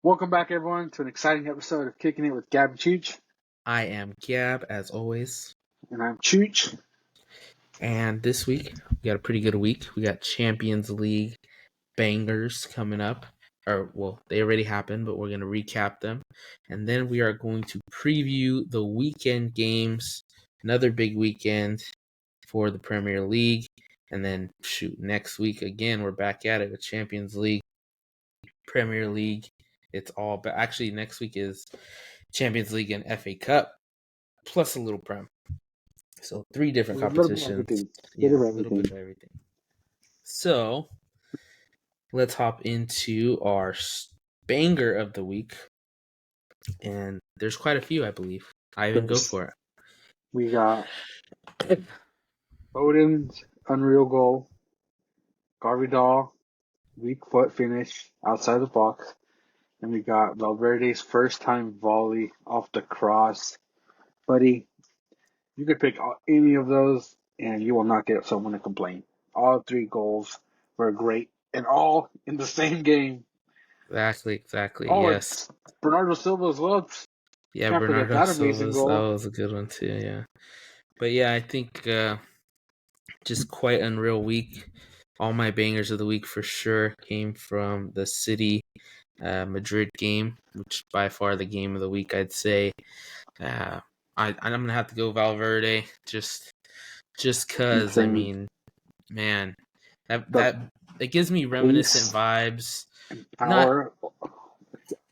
Welcome back, everyone, to an exciting episode of Kicking It with Gab and Chooch. I am Gab, as always. And I'm Chooch. And this week, we got a pretty good week. We got Champions League bangers coming up. They already happened, but we're going to recap them. And then we are going to preview the weekend games. Another big weekend for the Premier League. And then, next week, again, we're back at it with Champions League, Premier League. It's all, actually, next week is Champions League and FA Cup, plus a little Prem. So 3 different competitions. A little bit of everything. So let's hop into our banger of the week. And there's quite a few, I believe. Ivan, go for it. We got Odin's unreal goal, Garvidal, weak foot finish outside the box, and we got Valverde's first time volley off the cross. Buddy, you could pick any of those and you will not get someone to complain. All 3 goals were great and all in the same game. Exactly. Yes. Bernardo Silva as well. Yeah, Can't forget Bernardo that amazing goal. That was a good one too, yeah. But yeah, I think just quite unreal week. All my bangers of the week for sure came from the City Madrid game, which by far the game of the week, I'd say. I'm gonna have to go Valverde just because. I mean, man, that it gives me reminiscent vibes. Power.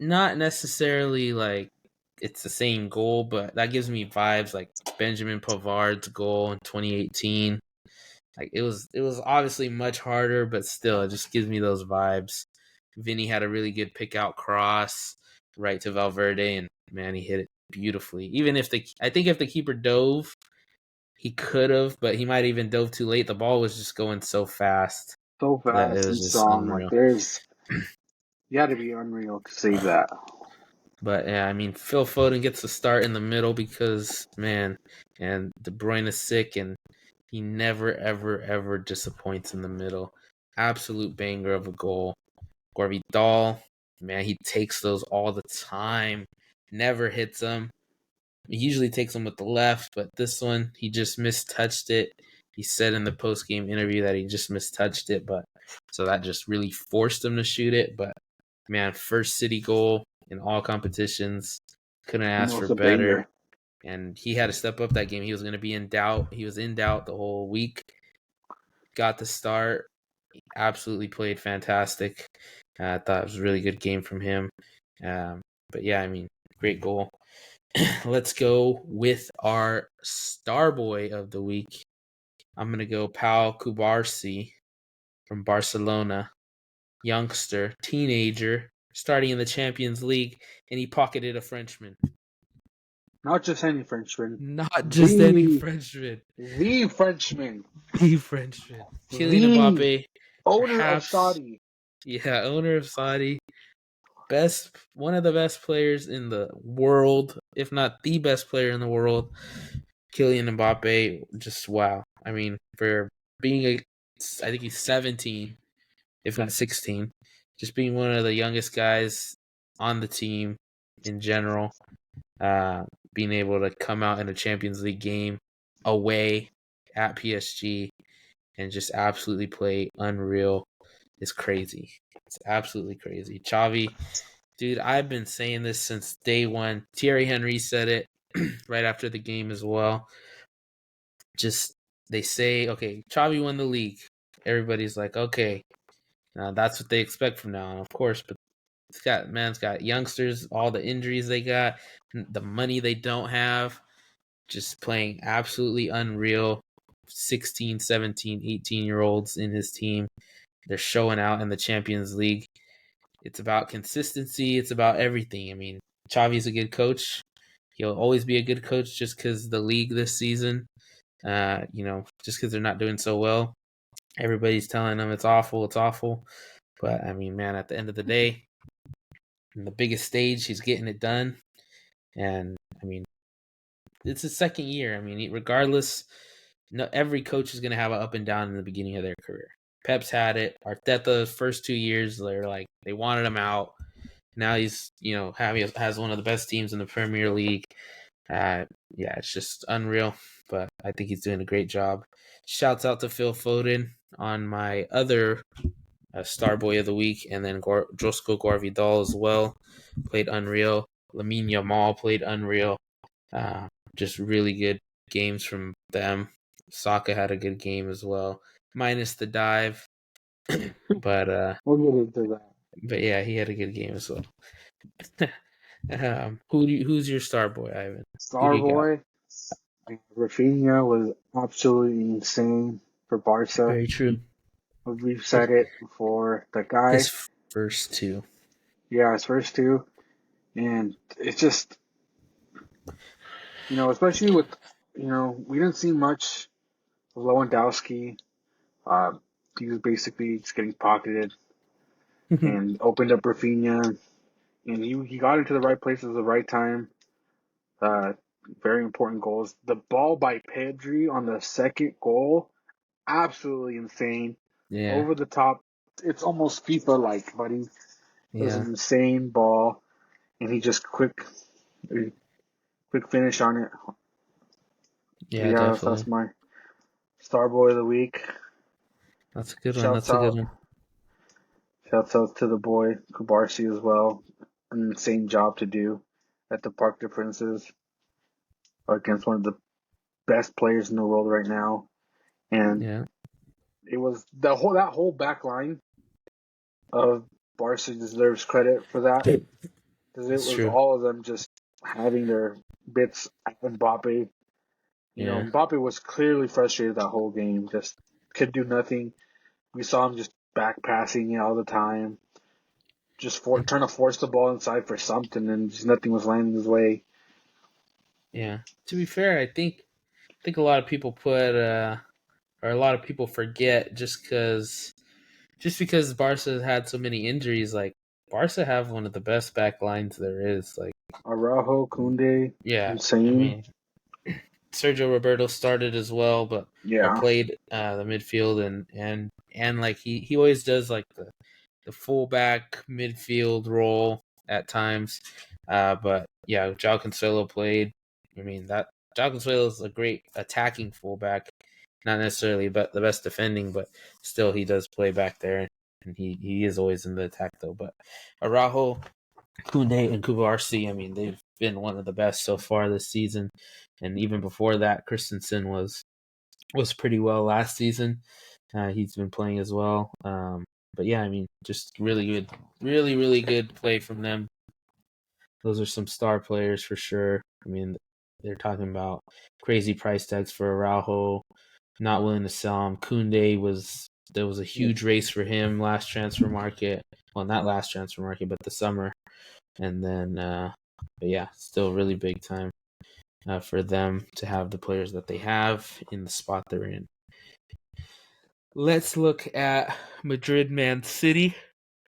Not necessarily like it's the same goal, but that gives me vibes like Benjamin Pavard's goal in 2018. Like it was obviously much harder, but still, it just gives me those vibes. Vinny had a really good pick out cross right to Valverde, and man, he hit it beautifully. Even if I think if the keeper dove, he could have, but he might even dove too late. The ball was just going so fast. That it was and strong. Unreal. You had to be unreal to save that. But yeah, I mean, Phil Foden gets the start in the middle because, man, and De Bruyne is sick, and he never, ever disappoints in the middle. Absolute banger of a goal. Garvidal, man, he takes those all the time. Never hits them. He usually takes them with the left, but this one, he just mistouched it. He said in the post-game interview that he just mistouched it, but so that just really forced him to shoot it. But, man, first City goal in all competitions. Couldn't ask for better. Banger. And he had to step up that game. He was going to be in doubt. He was in doubt the whole week. Got the start. He absolutely played fantastic. I thought it was a really good game from him. But yeah, I mean, great goal. Let's go with our star boy of the week. I'm going to go Pau Cubarsí from Barcelona. Youngster, teenager, starting in the Champions League, and he pocketed a Frenchman. Not just any Frenchman. Not just any Frenchman. The Frenchman. The Frenchman. Kylian Mbappe. Owner of Saudi. Yeah, owner of Saudi. One of the best players in the world, if not the best player in the world. Kylian Mbappe, just wow. I mean, for being I think he's 17, if not 16. Just being one of the youngest guys on the team in general, being able to come out in a Champions League game away at PSG and just absolutely play unreal is crazy. It's absolutely crazy. Xavi, dude, I've been saying this since day one. Thierry Henry said it right after the game as well. Just, they say, okay, Xavi won the league. Everybody's like, okay, that's what they expect from now on, of course. But it's got youngsters, all the injuries they got, the money they don't have, just playing absolutely unreal. 16, 17, 18-year-olds in his team. They're showing out in the Champions League. It's about consistency. It's about everything. I mean, Xavi's a good coach. He'll always be a good coach just because the league this season, just because they're not doing so well. Everybody's telling them it's awful. But, I mean, man, at the end of the day, in the biggest stage, he's getting it done. And, I mean, it's his second year. I mean, regardless, every coach is going to have an up and down in the beginning of their career. Pep's had it. Arteta's first 2 years, they wanted him out. Now he's has one of the best teams in the Premier League. Uh, yeah, it's just unreal. But I think he's doing a great job. Shouts out to Phil Foden on my other Star Boy of the Week, and then Josko Gvarvidal as well played unreal. Lamine Yamal played unreal. Uh, just really good games from them. Saka had a good game as well, minus the dive, but We'll get into that. yeah, he had a good game as well. Who's your star boy, Ivan? Who do you got? Starboy, Rafinha was absolutely insane for Barca. Very true. We've said it before. The guy, His first two. yeah, his first two, and it's just especially with we didn't see much of Lewandowski. Uh, he was basically just getting pocketed and opened up Rafinha, and he got into the right places at the right time. Uh, Very important goals. The ball by Pedri on the second goal, absolutely insane. Yeah, Over the top. It's almost FIFA like, buddy. It was yeah, an insane ball, and he just quick finish on it. yeah, Yeah, that's definitely. my star boy of the week. That's a good one. Shouts That's a good out, one. shouts out to the boy Kubarsi as well. An insane job to do at the Parc des Princes against one of the best players in the world right now, and Yeah, it was that whole back line of Barca deserves credit for that because it it's was true. all of them just having their bits at Mbappe. Yeah, Mbappe was clearly frustrated that whole game, just could do nothing. We saw him just back passing all the time, just trying to force the ball inside for something, and just nothing was landing his way. yeah. To be fair, I think a lot of people or a lot of people forget just because Barca had so many injuries. Like Barca have one of the best back lines there is. Like, Araujo, Kunde, yeah, I insane. mean, Sergio Roberto started as well, but or Yeah, played the midfield and like he always does like the fullback midfield role at times. But yeah, João Cancelo played. I mean that João Cancelo is a great attacking fullback, not necessarily but the best defending, but still he does play back there, and he is always in the attack though. But Araujo, Kunde, and Kubarsi, I mean they've been one of the best so far this season, and even before that, Christensen was pretty well last season. He's been playing as well. But yeah, I mean, just really good, really, really good play from them. Those are some star players for sure. I mean, they're talking about crazy price tags for Araujo, not willing to sell him. Kunde there was a yeah. huge race for him last transfer market. Well, not last transfer market, but the summer. And then, but yeah, still really big time for them to have the players that they have in the spot they're in. Let's look at Madrid Man City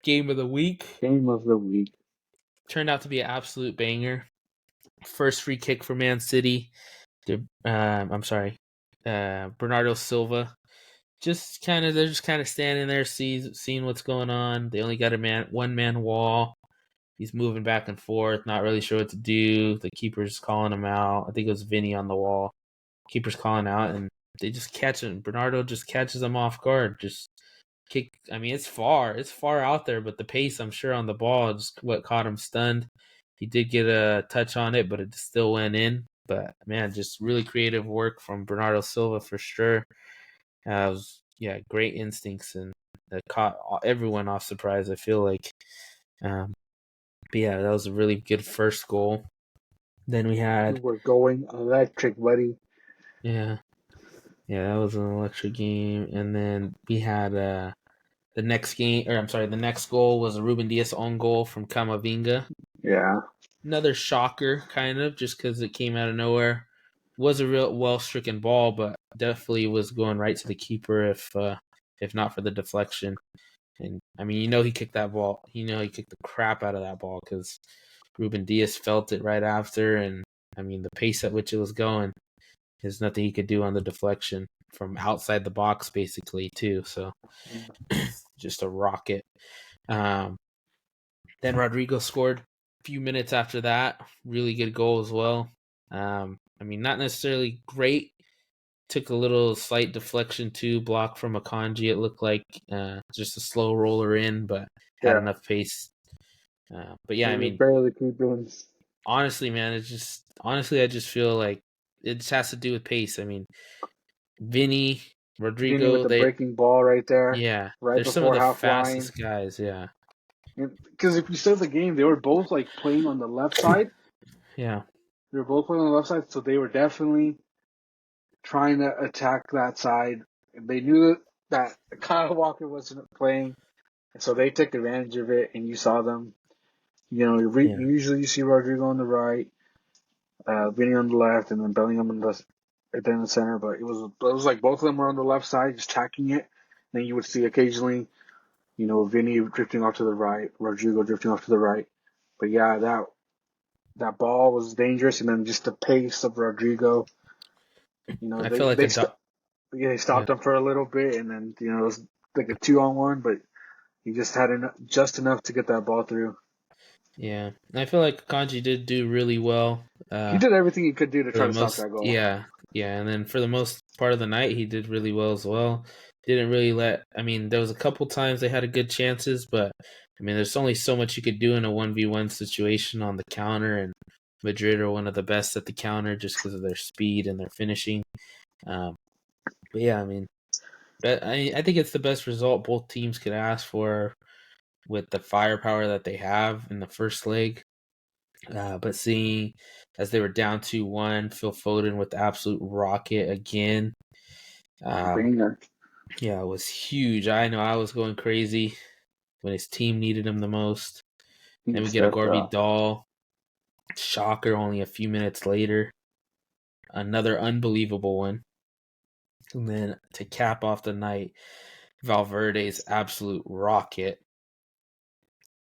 game of the week. Game of the week. Turned out to be an absolute banger. First free kick for Man City. I'm sorry, Bernardo Silva. They're just kind of standing there, seeing what's going on. They only got a one man wall. He's moving back and forth, not really sure what to do. The keeper's calling him out. I think it was Vinny on the wall. Keeper's calling out, and they just catch him. Bernardo just catches him off guard. Just kick. I mean, it's far out there, but the pace, I'm sure, on the ball is what caught him stunned. He did get a touch on it, but it still went in. But man, just really creative work from Bernardo Silva for sure. Yeah, great instincts, and that caught everyone off surprise. I feel like, but yeah, that was a really good first goal. Then we We had, were going electric, buddy. yeah, yeah, that was an electric game, and then we had the next game, or I'm sorry, the next goal was a Ruben Diaz own goal from Camavinga. Yeah. Another shocker, kind of, just because it came out of nowhere. Was a real well stricken ball, but definitely was going right to the keeper if not for the deflection. And I mean, he kicked that ball. He kicked the crap out of that ball because Ruben Diaz felt it right after, and I mean, the pace at which it was going, there's nothing he could do on the deflection from outside the box, basically, too. So just a rocket. Um, Then Rodrigo scored a few minutes after that. Really good goal as well. I mean, not necessarily great. Took a little slight deflection too, block from Akanji. It looked like just a slow roller in, but had Yeah, enough pace. But yeah, they I were mean, barely keeping. honestly, man, it's just honestly, I just feel like it just has to do with pace. I mean, Vinny, Vinny with Rodrigo, the they breaking ball right there, yeah, right they're some of before the half line. fastest guys. Yeah, Because if you saw the game, they were both like playing on the left side. yeah, They were both playing on the left side, so they were definitely trying to attack that side. They knew that Kyle Walker wasn't playing, so they took advantage of it. And you saw them. You know, yeah, usually you see Rodrigo on the right, Vinny on the left, and then Bellingham in the center. But it was like both of them were on the left side, just attacking it. Then you would see occasionally, Vinny drifting off to the right, Rodrigo drifting off to the right. But yeah, that ball was dangerous, and then just the pace of Rodrigo. I They feel like they a st- yeah, they yeah, stopped him for a little bit, and then it was like a 2-on-1, but he just had just enough to get that ball through. yeah. I feel like Kanji did do really well. He did everything he could do to For try the to stop most, that goal. yeah, yeah, and then for the most part of the night, he did really well as well. Didn't really let. I mean, there was a couple times they had a good chances, but I mean, there's only so much you could do in a 1v1 situation on the counter, and Madrid are one of the best at the counter just because of their speed and their finishing. Um, but yeah, I mean, I think it's the best result both teams could ask for with the firepower that they have in the first leg. But seeing as they were down 2-1, Phil Foden with the absolute rocket again. Um, Banger. yeah, it was huge. I know I was going crazy when his team needed him the most. He Then we get a stepped Garvey up. Doll shocker only a few minutes later. Another unbelievable one. And then to cap off the night, Valverde's absolute rocket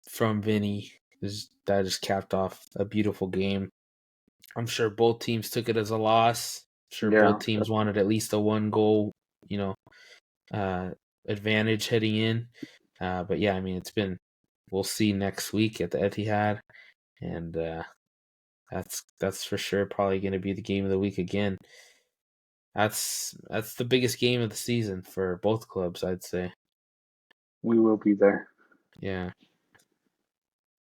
from Vinny. That just capped off a beautiful game. I'm sure both teams took it as a loss. I'm sure both Yeah, teams wanted at least a one goal, you know, uh, advantage heading in. But yeah, I mean, we'll see next week at the Etihad, and that's for sure probably going to be the game of the week again. That's the biggest game of the season for both clubs, I'd say. we will be there. Yeah.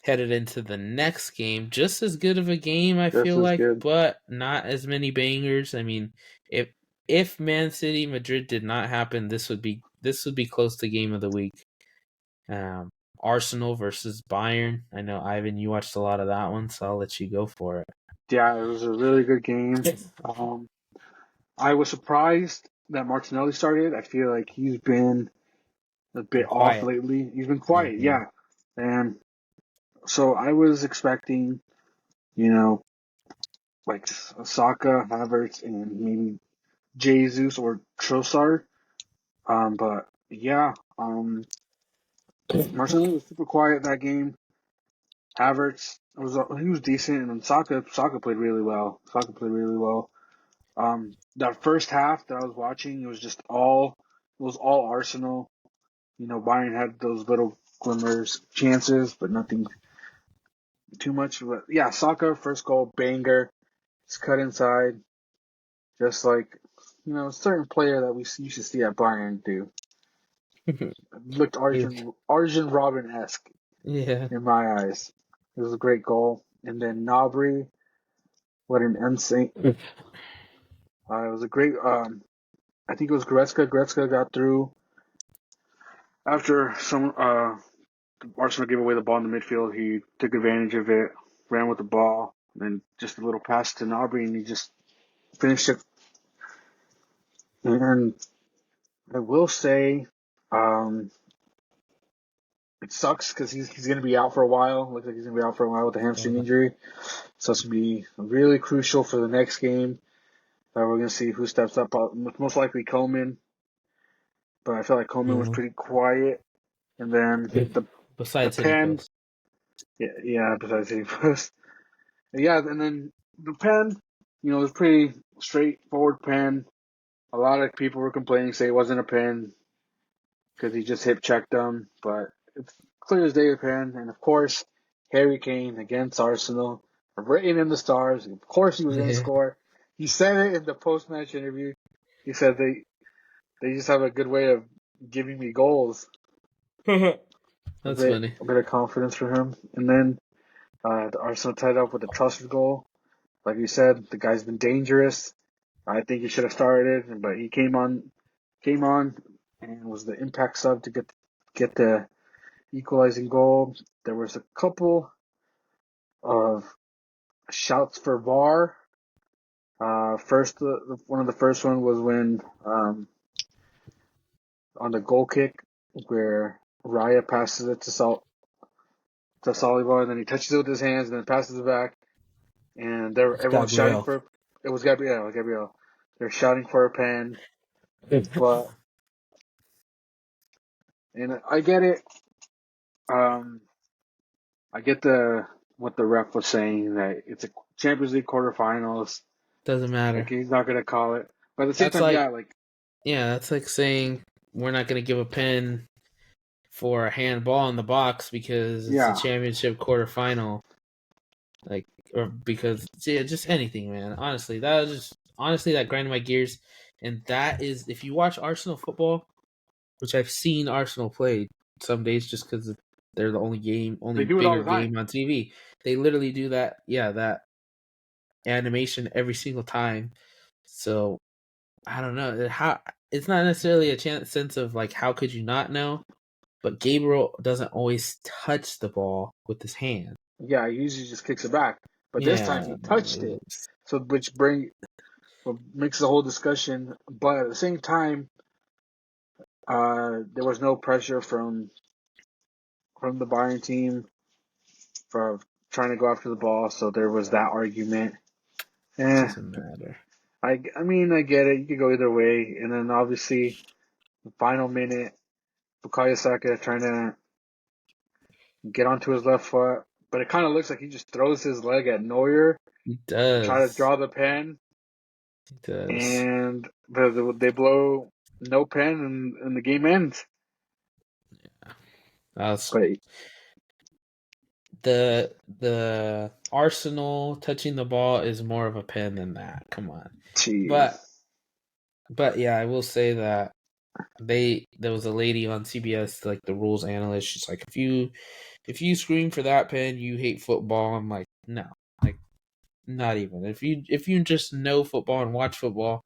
Headed into the next game, just as good of a game, I Just feel as like, good. but not as many bangers. I mean, if Man City Madrid did not happen, this would be close to game of the week. Um, Arsenal versus Bayern. I know Ivan, you watched a lot of that one, so I'll let you go for Yeah, it was a really good game. it. I was surprised that Martinelli started. I feel like he's been a bit Been off quiet. lately. He's been quiet, Hmm. yeah. And so I was expecting, you know, like Saka, Havertz, and maybe Jesus or Trossard. But yeah, Martinelli was super quiet that game. Havertz he was decent, and then Saka played really well. Saka played really well. That first half that I was watching, it was all Arsenal. Bayern had those little glimmers, chances, but nothing too much. But yeah, Saka first goal banger. It's cut inside, just like a certain player that we used to see at Bayern do. It looked Arjen Robin esque Yeah. in my eyes. It was a great goal, and then Nabry, what an insane! It was a great. I think it was Goretzka. Goretzka got through after some Arsenal gave away the ball in the midfield. He took advantage of it, ran with the ball, and then just a little pass to Nabry, and he just finished it. And I will say, um, it sucks because he's going to be out for a while. Looks like he's going to be out for a while with a hamstring Uh-huh. injury. So it's going to be really crucial for the next game. We're going to see who steps up. Most likely Coleman, but I feel like Coleman was Mhm. pretty quiet. And then the Besides hitting pen, posts. yeah, besides hitting post. Yeah, and then the pen, it was pretty straightforward pen. A lot of people were complaining, say it wasn't a pen because he just hip checked them, but it's clear as day a pen. And of course, Harry Kane against Arsenal, written in the stars. Of course, he was going to Yeah. score. He said it in the post-match interview. He said they just have a good way of giving me goals. That's funny. A bit of confidence for him. And then the Arsenal tied up with a trusted goal. Like you said, the guy's been dangerous. I think he should have started, but he came on, and was the impact sub to get the equalizing goal. There was a couple of shouts for VAR. First, one of the first one was when on the goal kick where Raya passes it to Saliba, and then he touches it with his hands, and then passes it back, and everyone's shouting Gabriel. for it was Gabriel. Gabriel. They're shouting for a pen, but and I get it. Um, I get the what the ref was saying that it's a Champions League quarterfinals. Doesn't Like matter. he's not gonna call it, but at the same That's time, like yeah, like that's like saying we're not gonna give a pen for a handball in the box because it's a yeah, championship quarterfinal. Like or because yeah, just anything, man. Honestly that grinded my gears. And that is if you watch Arsenal football, which I've seen Arsenal play some days just because they're the they only do it all bigger the time. game on TV. They literally do that, that animation every single time. So I don't know how. It's not necessarily a sense of like how could you not know, but Gabriel doesn't always touch the ball with his hand. Yeah, he usually just kicks it back, but this time Yeah, he touched it, so what makes the whole discussion. But at the same time, there was no pressure from the Bayern team for trying to go after the ball, so there was that argument. Eh, doesn't matter. I mean, I get it. You could go either way, and then obviously the final minute, Bukayo Saka trying to get onto his left foot, but it kind of looks like he just throws his leg at Neuer He to try to does. draw the pen, He does. and they blow no pen, and the game ends. That's But the Arsenal touching the ball is more of a pen than that. Come on, gee, but yeah, I will say that there was a lady on CBS, like the rules analyst. She's like, if you scream for that pen, you hate football. I'm like, no, like not even. If you just know football and watch football,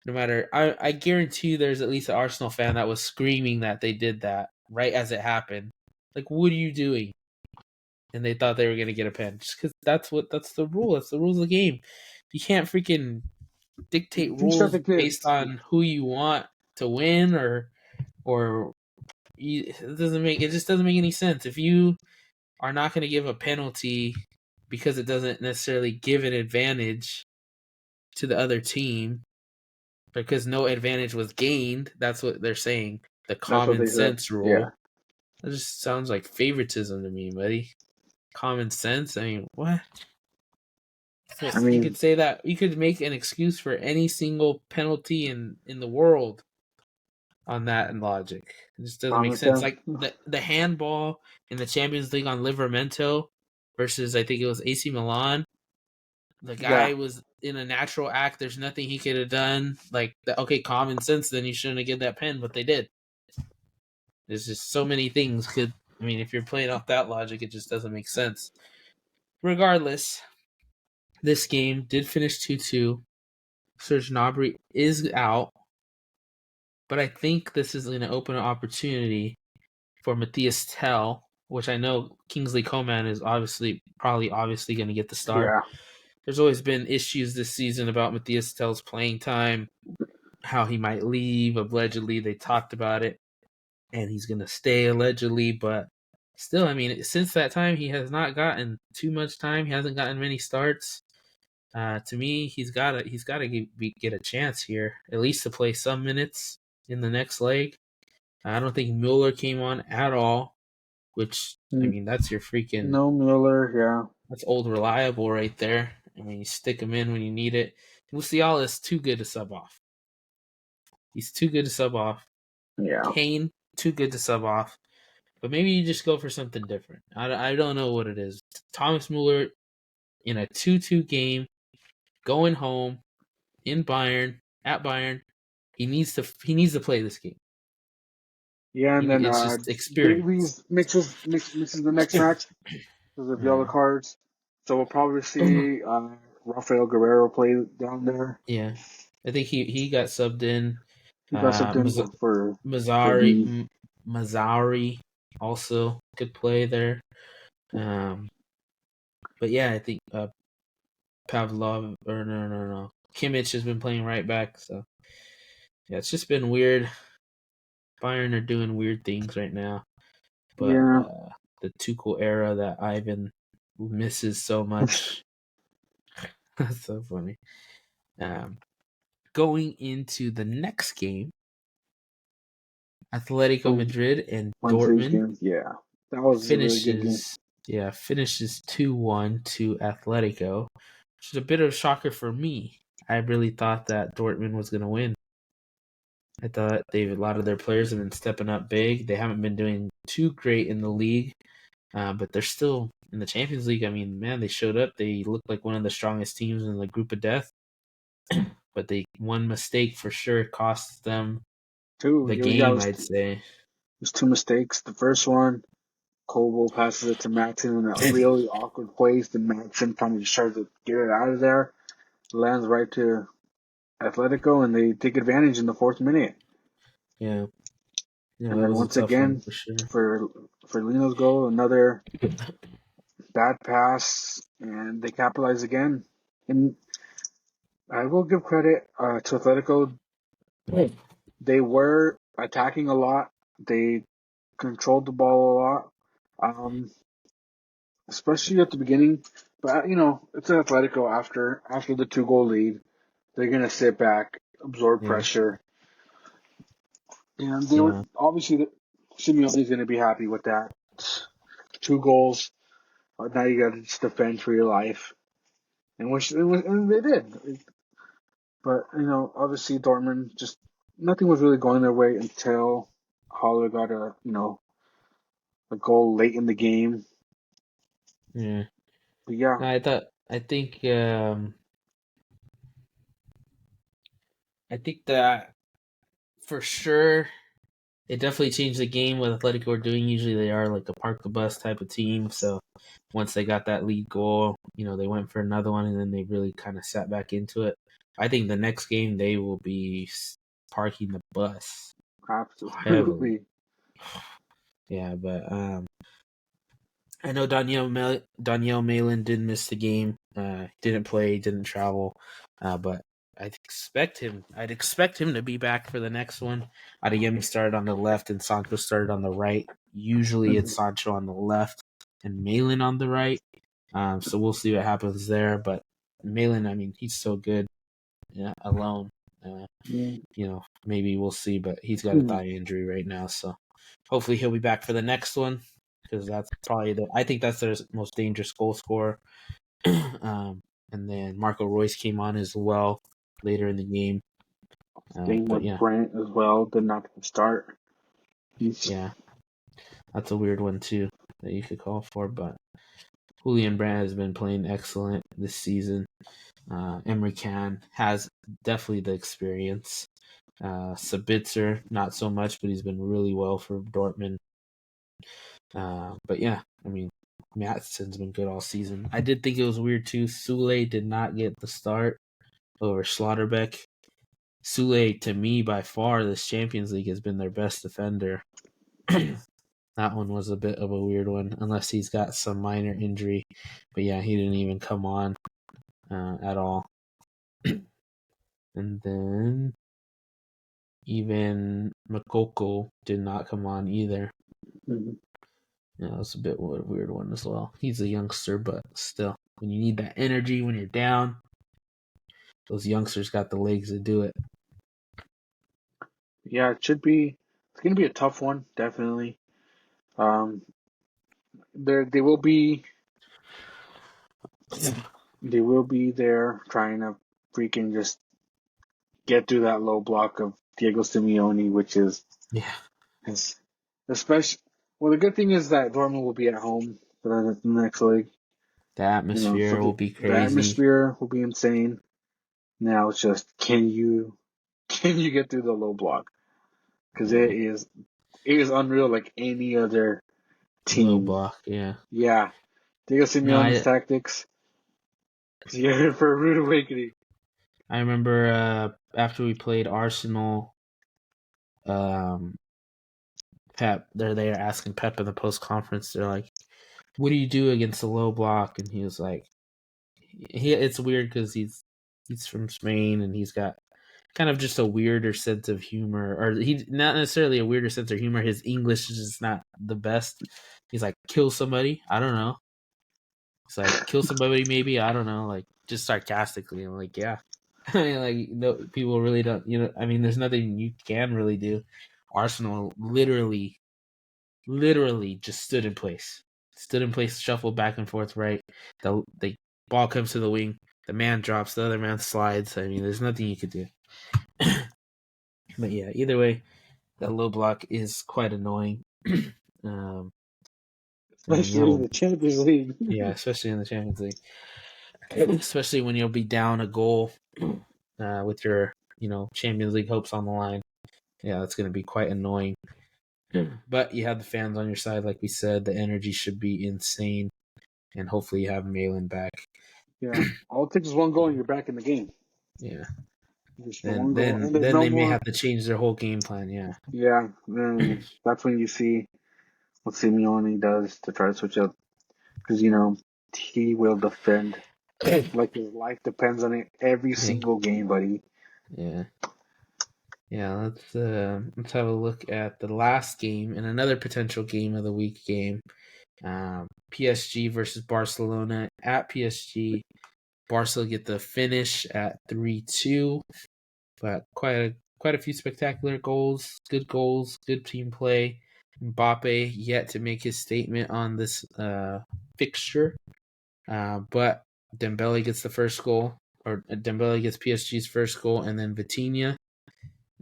no matter, I guarantee you there's at least an Arsenal fan that was screaming that they did that right as it happened. Like, what are you doing? And they thought they were gonna get a pen just because that's the rule. That's the rules of the game. You can't freaking dictate teach that rules to based kids. on who you want to win or it just doesn't make any sense. If you are not going to give a penalty because it doesn't necessarily give an advantage to the other team because no advantage was gained, that's what they're saying. The That's what common they said. sense Yeah, rule. That just sounds like favoritism to me, buddy. Common sense? I mean, what? I You mean, could say that you could make an excuse for any single penalty in the world on that logic. It just doesn't make common sense. sense. Like the handball in the Champions League on Livramento versus I think it was AC Milan. The Yeah, guy was in a natural act. There's nothing he could have done. Like okay, common sense. Then you shouldn't have given that pen, but they did. There's just so many things could. I mean, if you're playing off that logic, it just doesn't make sense. Regardless, this game did finish 2-2. Serge Gnabry is out, but I think this is going to open an opportunity for Matthias Tell, which I know Kingsley Coman is obviously going to get the start. yeah. There's always been issues this season about Matthias Tell's playing time, how he might leave. Allegedly, they talked about it, and he's going to stay allegedly, but still, I mean, since that time, he has not gotten too much time. He hasn't gotten many starts. To me, he's got to get a chance here, at least to play some minutes in the next leg. I don't think Mueller came on at all, which I N- mean that's your freaking No Mueller. Yeah, that's old reliable right there. I mean you stick him in when you need it. Musiala is too good to sub off. He's too good to sub off. yeah. Kane too good to sub off. But maybe you just go for something different. I don't know what it is. Thomas Muller in a 2-2 game, going home in Bayern at Bayern. He needs to play this game. Yeah, and then It's just experience. Davies mixes the next match because of yellow Yeah, cards. So we'll probably see Rafael Guerrero play down there. yeah. I think he got subbed in. He got Uh, something Maz- for Mazzari D. Mazzari also could play there. Um, but yeah, I think Pavlov or no. Kimmich has been playing right back. So yeah, it's just been weird. Bayern are doing weird things right now. But Yeah, the Tuchel era that Ivan misses so much. That's so funny. Um, Going into the next game, Atletico the Madrid and Wednesday's Dortmund game. Yeah, that was a really good game. finishes 2-1 to Atletico, which is a bit of a shocker for me. I really thought that Dortmund was going to win. I thought a lot of their players have been stepping up big. They haven't been doing too great in the league, but they're still in the Champions League. I mean, man, they showed up. They looked like one of the strongest teams in the group of death, but one mistake for sure cost them Two, the yeah, game, I'd say. it was two mistakes. The first one, Kobo passes it to Maxon in a really awkward place, and Maxon kind of just tries to get it out of there. Lands right to Atletico, and they take advantage in the fourth minute. Yeah, yeah, And that then was a once tough one again, for sure. for Lino's goal, another bad pass, and they capitalize again. And I will give credit to Atletico. They were attacking a lot. They controlled the ball a lot, especially at the beginning. But it's an Atletico after the 2 goal lead. They're gonna sit back, absorb Yeah, pressure, and they were yeah, obviously Simeone's gonna be happy with that. 2 goals. Now you got to just defend for your life, and they did. But obviously Dortmund just nothing was really going their way until Haller got a goal late in the game. yeah. But yeah, No, I think that for sure it definitely changed the game. What Atletico are doing, usually they are like a park the bus type of team. So once they got that lead goal, they went for another one, and then they really kind of sat back into it. I think the next game they will be parking the bus heavily. absolutely. Yeah, but I know Danielle Malin did miss the game. Didn't play, didn't travel, but I'd expect him to be back for the next one. Adeyemi started on the left and Sancho started on the right. Usually it's Mhm. Sancho on the left and Malin on the right. So we'll see what happens there. But Malin, I mean, he's so good alone. Uh, Mm. Maybe we'll see, but he's got a Hmm. thigh injury right now, so hopefully he'll be back for the next one because that's probably I think that's their most dangerous goal scorer. And then Marco Royce came on as well later in the game. Same But with yeah, Brent as well. Did not start. He's yeah, that's a weird one too that you could call for. But Julian Brandt has been playing excellent this season. Emery Can has definitely the experience. Sabitzer, not so much, but he's been really well for Dortmund. But yeah, I mean, Matson's been good all season. I did think it was weird too. Sule did not get the start over Schlotterbeck. Sule, to me, by far, this Champions League has been their best defender. That one was a bit of a weird one, unless he's got some minor injury. But yeah, he didn't even come on at all. And then even Makoko did not come on either. Mhm. Yeah, that's a bit of a weird one as well. He's a youngster, but still, when you need that energy when you're down, those youngsters got the legs to do it. Yeah, it should be. It's gonna be a tough one, definitely. Um, they will be there trying to freaking just get through that low block of Diego Simeone, which is Yeah, is especially Well, the good thing is that Dortmund will be at home for the next leg. The So atmosphere will be the crazy. atmosphere will be insane. Now it's just can you get through the low block? Because Yeah. it is unreal like any other Low team. block, yeah. Yeah, Diego No, Simeone's tactics. You're in for a rude awakening. I remember after we played Arsenal, um, Pep, they're there asking Pep in the post conference. They're like, "What do you do against a low block?" And he was like, It's weird because he's from Spain and he's got kind of just a weirder sense of humor, or he not necessarily a weirder sense of humor. His English is just not the best. He's like, kill somebody. I don't know. It's like kill somebody, maybe I don't know. Like just sarcastically. I'm like, yeah. I mean, like no, people really don't. I mean, there's nothing you can really do. Arsenal literally just stood in place. Stood in place, shuffled back and forth. Right, the ball comes to the wing. The man drops. The other man slides. I mean, there's nothing you could do. But yeah, either way, that low block is quite annoying. um, and then Especially in the Champions League. yeah, especially in the Champions League, especially when you'll be down a goal with your Champions League hopes on the line. Yeah, that's going to be quite annoying. But you have the fans on your side, like we said. The energy should be insane, and hopefully you have Malin back. Yeah, all it takes is one goal and you're back in the game. Yeah, Just the then one goal, then and there's then no they may more. have to change their whole game plan. Yeah, Yeah, then that's when you see what Simeone does to try to switch up because he will defend like his life depends on it every yeah, single game, buddy. yeah. Yeah, let's have a look at the last game and another potential game of the week game. PSG versus Barcelona at PSG. Barca get the finish at 3-2, but quite a few spectacular goals, good team play. Mbappe yet to make his statement on this fixture, but Dembele gets the first goal, or Dembele gets PSG's first goal, and then Vitinha.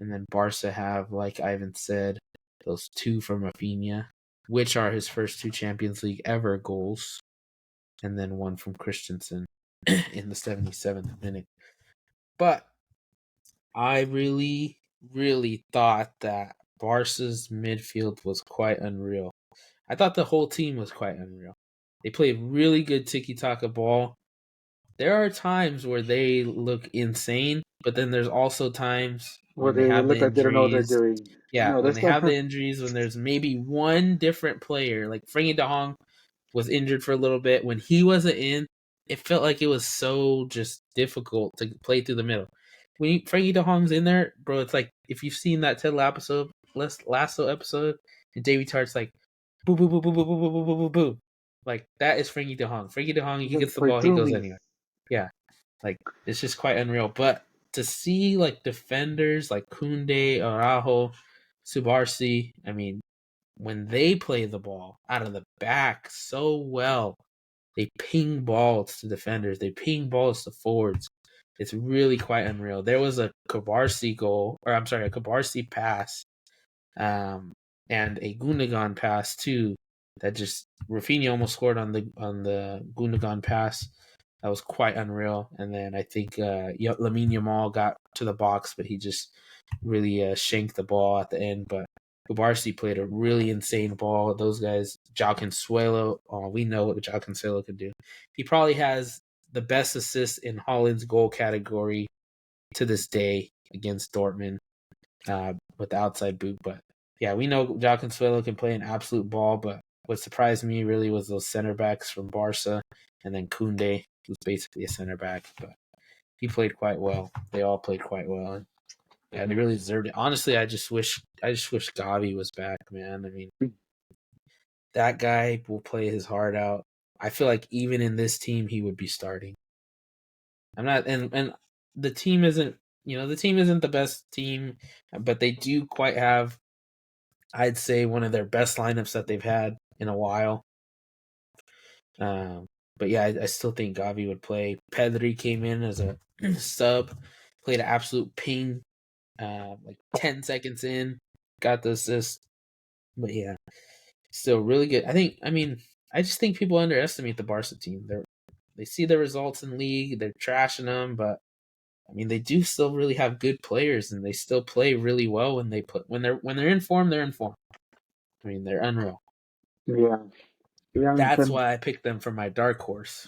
And then Barca have, like Ivan said, those two from Rafinha, which are his first two Champions League ever goals, and then one from Christensen in the 77th minute. But I really thought that Barca's midfield was quite unreal. I thought the whole team was quite unreal. They played really good tiki taka ball. There are times where they look insane, but then there's also times Where when they they have the look like they don't know what they're injuries. doing. Yeah, No, when that's they the have the injuries, when there's maybe one different player, like Frankie De Jong was injured for a little bit. When he wasn't in, it felt like it was so just difficult to play through the middle. When Frankie De Jong's in there, bro, it's like if you've seen that Ted Lasso episode, and Davy Tart's like, boo boo boo boo boo boo boo boo boo boo boo, like that is Frankie De Jong. Frankie De Jong, you he got to gets the play ball, he through goes me. anywhere. Yeah, like it's just quite unreal. But to see like defenders like Kunde, Araujo, Subarsi, I mean, when they play the ball out of the back so well, they ping balls to defenders, they ping balls to forwards. It's really quite unreal. There was a Kabarsi goal, or I'm sorry, a Kabarsi pass, um, and a Gundogan pass too. That just Rafinha almost scored on the Gundogan pass. That was quite unreal. And then I think Lamine Yamal got to the box, but he just really shanked the ball at the end. But Kubarsi played a really insane ball. Those guys, João Consuelo, we know what João Consuelo can do. He probably has the best assist in Holland's goal category to this day against Dortmund with the outside boot. But yeah, we know João Consuelo can play an absolute ball. But what surprised me really was those center backs from Barca, and then Kunde, who's basically a center back, but he played quite well. They all played quite well. And yeah, they really deserved it. Honestly, I just wish Gavi was back, man. I mean, that guy will play his heart out. I feel like even in this team, he would be starting. I'm not, and the team isn't, the team isn't the best team, but they do quite have, I'd say, one of their best lineups that they've had in a while. Um, but yeah, I still think Gavi would play. Pedri came in as a sub, played an absolute ping, like 10 seconds in, got the assist. But yeah, Still really good. I just think people underestimate the Barca team. They see the results in league, they're trashing them, but I mean, they do still really have good players, and they still play really well when they're in form. They're in form. I mean, they're unreal. Yeah, yeah. And That's then why I picked them for my dark horse.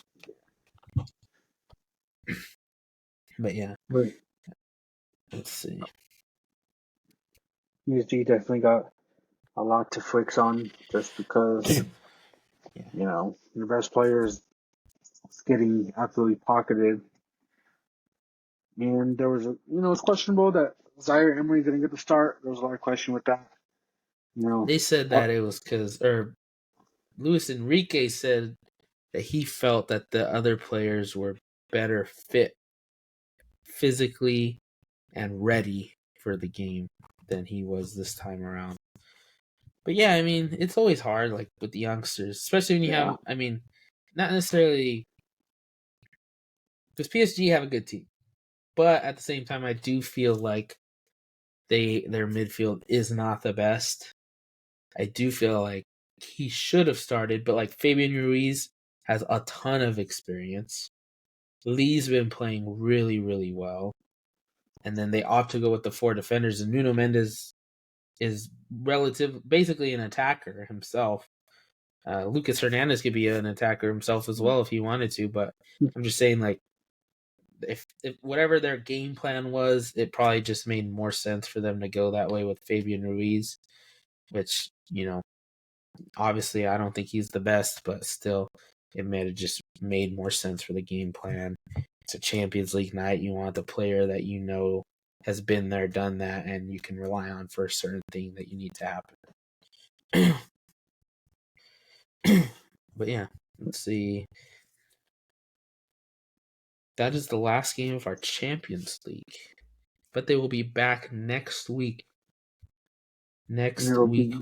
But yeah, with let's see. PSG definitely got a lot to fix on just because Yeah, your best player is getting absolutely pocketed. And there was it's questionable that Zaire Emery didn't get the start. There was a lot of question with that. You know, they said Ar- that it was or Luis Enrique said that he felt that the other players were better fit physically and ready for the game than he was this time around. But yeah, I mean, it's always hard, like with the youngsters, especially when you yeah, have, I mean, not necessarily because PSG have a good team, but at the same time, I do feel like their midfield is not the best. I do feel like he should have started, but like Fabian Ruiz has a ton of experience. Lee's been playing really, really well, and then they opt to go with the four defenders, and Nuno Mendes is basically an attacker himself. Lucas Hernandez could be an attacker himself as well if he wanted to, but I'm just saying, like, if whatever their game plan was, it probably just made more sense for them to go that way with Fabian Ruiz, which, obviously I don't think he's the best, but still, it made it just made more sense for the game plan. It's a Champions League night. You want the player that has been there, done that, and you can rely on for a certain thing that you need to happen. But yeah, let's see. That is the last game of our Champions League. But they will be back next week. and Next it'll week, be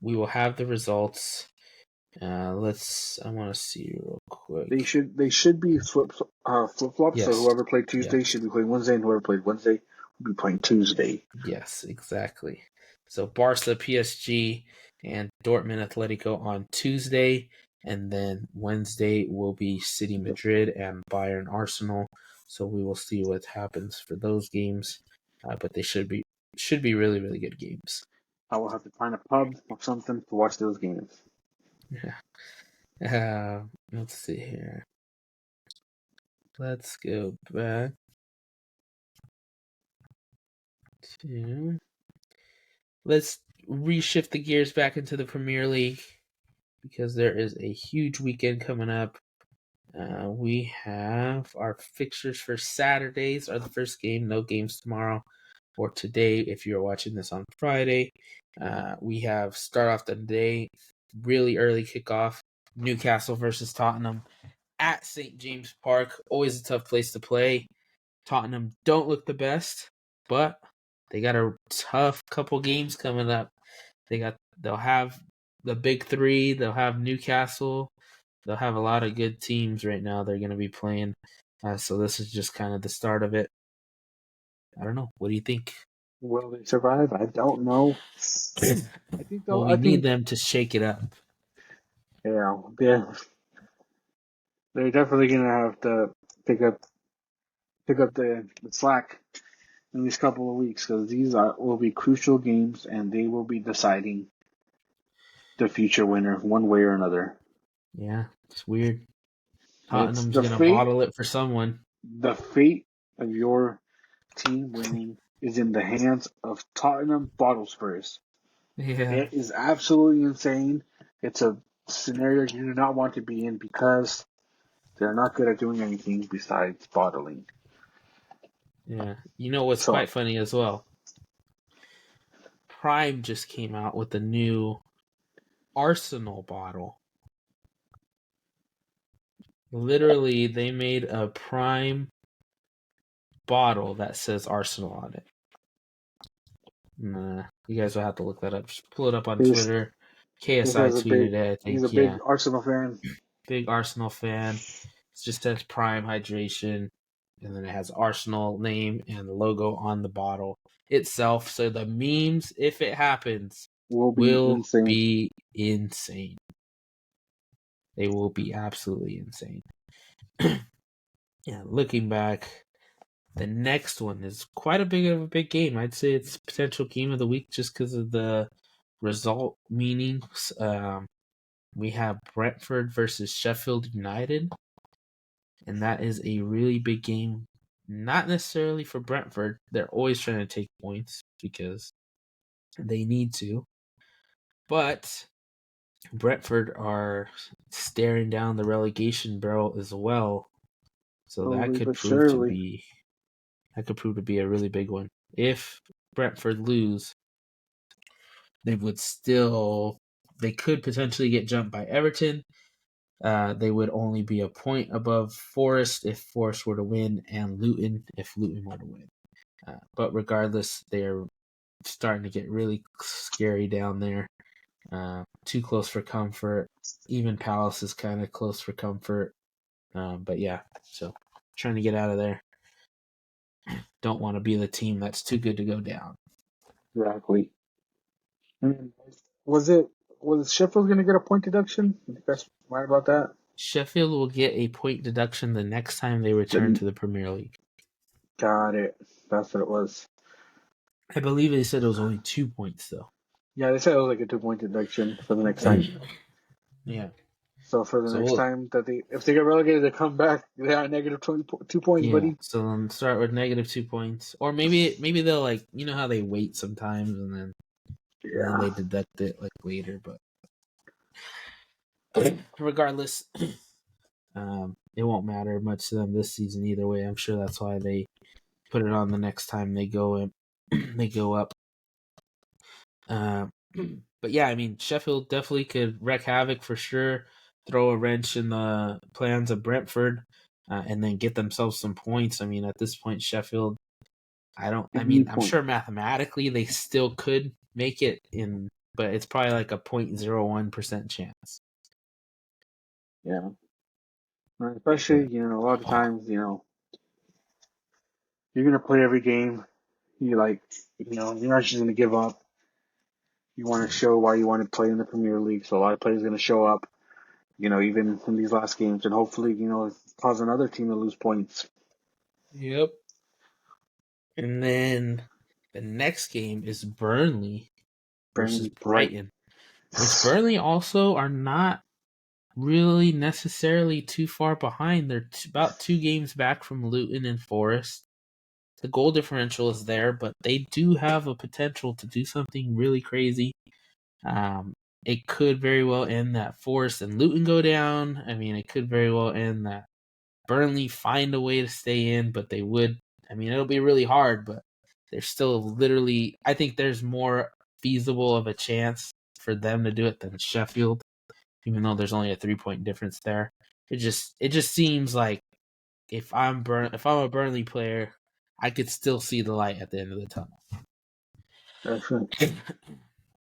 we will have the results. I want to see real quick. they should be flip flops. So Yes. whoever played Yeah. Tuesday should be playing Wednesday, and whoever played Wednesday will be playing Tuesday. Yes, exactly. So Barca, PSG, and Dortmund Atletico on Tuesday. And then Wednesday will be City Madrid and Bayern Arsenal. So we will see what happens for those games. But they should be really, really good games. I will have to find a pub or something to watch those games. Yeah. Let's see here. Let's go back to. Let's reshift the gears back into the Premier League because there is a huge weekend coming up. We have our fixtures for Saturdays are the first game, no games tomorrow or today if you're watching this on Friday. We have start off the day, really early kickoff, Newcastle versus Tottenham at St. James Park. Always a tough place to play. Tottenham don't look the best, but they got a tough couple games coming up. They'll have the big three. They'll have Newcastle. They'll have a lot of good teams right now. They're going to be playing. So this is just kind of the start of it. I don't know. What do you think? Will they survive? I don't know. I think Well, they'll. we I need think them to shake it up. they're definitely gonna have to pick up the slack in these couple of weeks because will be crucial games and they will be deciding the future winner one way or another. Yeah, it's weird. It's Tottenham's going to bottle it for someone. the fate of your team winning is in the hands of Tottenham Bottle Spurs. Yeah, It is absolutely insane. It's a scenario you do not want to be in because they're not good at doing anything besides bottling. yeah. You know what's So quite funny as well? Prime just came out with a new Arsenal bottle. Literally, they made a Prime bottle that says Arsenal on it. Nah, you guys will have to look that up. Just pull it up on this Twitter. this KSI guy's a big tweeted it, I he's a think. big Yeah, Arsenal fan. big Arsenal fan. It just says Prime Hydration, and then it has Arsenal name and the logo on the bottle itself. So the memes, if it happens, will be will insane. be insane. They will be absolutely insane. Yeah, looking back, the next one is quite a big game. I'd say it's potential game of the week just because of the result meanings. We have Brentford versus Sheffield United, and that is a really big game. Not necessarily for Brentford. They're always trying to take points because they need to. But Brentford are staring down the relegation barrel as well. So Slowly but surely. that could prove to be a really big one. If Brentford lose, they would still they could potentially get jumped by Everton. They would only be a point above Forest if Forest were to win, and Luton if Luton were to win. But regardless, they're starting to get really scary down there. Too close for comfort. Even Palace is kind of close for comfort. But yeah, so trying to get out of there. Don't want to be the team that's too good to go down. Exactly. And was Sheffield going to get a point deduction? You guys right about that? Sheffield will get a point deduction the next time they return Then to the Premier League. got it. That's what it was. I believe they said it was only 2 points though. Yeah, they said it was like a 2 point deduction for the next time. Yeah. So for the So next time that if they get relegated, they come back. They are negative 2 points, yeah. buddy. So then start with negative 2 points, or maybe they'll like how they wait sometimes and then Yeah, they deduct it like later. But regardless, it won't matter much to them this season either way. I'm sure that's why they put it on the next time they go in, they go up. But yeah, I mean, Sheffield definitely could wreak havoc for sure. Throw a wrench in the plans of Brentford, and then get themselves some points. I mean, at this point, Sheffield. I don't. they I mean, need I'm points. sure mathematically they still could make it in, but it's probably like a 0.01% chance. Yeah, especially But a lot of times you're gonna play every game. You like you're not just gonna give up. You want to show why you want to play in the Premier League. So a lot of players are gonna show up. Even in these last games, and hopefully cause another team to lose points. yep. And then the next game is Burnley versus Burnley bright. Brighton, which Burnley also are not really necessarily too far behind. They're about 2 games back from Luton and Forest. The goal differential is there, but they do have a potential to do something really crazy. Um, it could very well end that Forest and Luton go down. I mean, it could very well end that Burnley find a way to stay in, but they would. I mean, it'll be really hard, but they're still literally. I think there's more feasible of a chance for them to do it than Sheffield, even though there's only a 3 point difference there. It just seems like if I'm a Burnley player, I could still see the light at the end of the tunnel. That's right.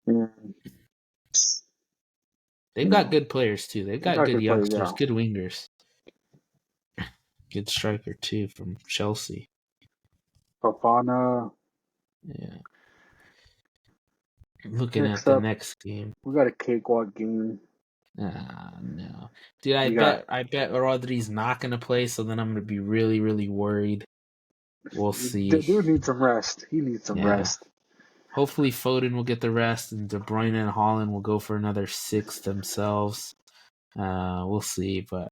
And, They've got good players too. They've they got got good good players. youngsters, Yeah, good wingers, good striker too from Chelsea. Fafana. Yeah. Looking at Next the up, next game. we got a cakewalk game. No. Dude, I We got bet I bet Rodri's not gonna play, so then I'm gonna be really, really worried. We'll the see. dude needs some rest. He needs some Yeah. rest. Hopefully Foden will get the rest and De Bruyne and Holland will go for another 6 themselves. We'll see, but